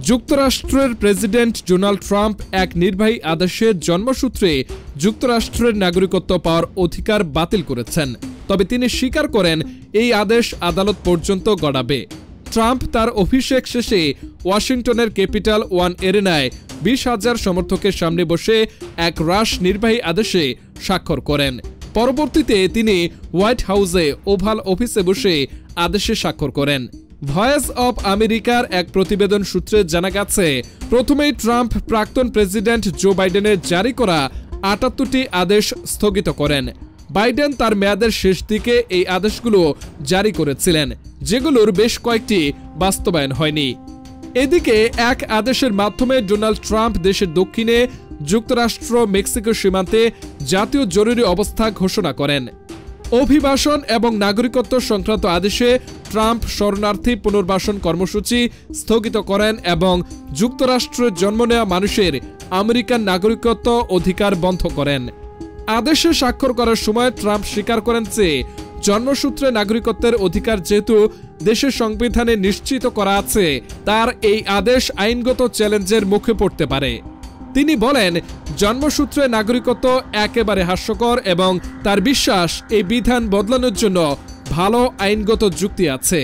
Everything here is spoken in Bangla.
যুক্তরাষ্ট্রের প্রেসিডেন্ট ডোনাল্ড ট্রাম্প এক নির্বাহী আদেশে জন্মসূত্রে যুক্তরাষ্ট্রের নাগরিকত্ব পাওয়ার অধিকার বাতিল করেছেন। তবে তিনি স্বীকার করেন এই আদেশ আদালত পর্যন্ত গড়াবে। ট্রাম্প তার অভিষেক শেষে ওয়াশিংটনের ক্যাপিটাল ওয়ান এরেনায় 20,000 সমর্থকের সামনে বসে এক রাশ নির্বাহী আদেশে স্বাক্ষর করেন। পরবর্তীতে তিনি হোয়াইট হাউসে ওভাল অফিসে বসে আদেশে স্বাক্ষর করেন। ভয়েস অব আমেরিকার এক প্রতিবেদন সূত্রে জানা গেছে, প্রথমেই ট্রাম্প প্রাক্তন প্রেসিডেন্ট জো বাইডেনের জারি করা 78টি আদেশ স্থগিত করেন। বাইডেন তার মেয়াদের শেষ দিকে এই আদেশগুলো জারি করেছিলেন, যেগুলোর বেশ কয়েকটি বাস্তবায়ন হয়নি। এদিকে এক আদেশের মাধ্যমে ডোনাল্ড ট্রাম্প দেশের দক্ষিণে যুক্তরাষ্ট্র মেক্সিকো সীমান্তে জাতীয় জরুরি অবস্থা ঘোষণা করেন। অভিবাসন এবং নাগরিকত্ব সংক্রান্ত আদেশে ট্রাম্প শরণার্থী পুনর্বাসন কর্মসূচি স্থগিত করেন এবং যুক্তরাষ্ট্রে জন্ম নেওয়া মানুষের আমেরিকান নাগরিকত্ব অধিকার বন্ধ করেন। আদেশে স্বাক্ষর করার সময় ট্রাম্প স্বীকার করেন যে জন্মসূত্রে নাগরিকত্বের অধিকার যেহেতু দেশের সংবিধানে নিশ্চিত করা আছে, তার এই আদেশ আইনগত চ্যালেঞ্জের মুখে পড়তে পারে। তিনি বলেন, জন্মসূত্রে নাগরিকত্ব একেবারে হাস্যকর এবং তার বিশ্বাস এই বিধান বদলানোর জন্য ভালো আইনগত যুক্তি আছে।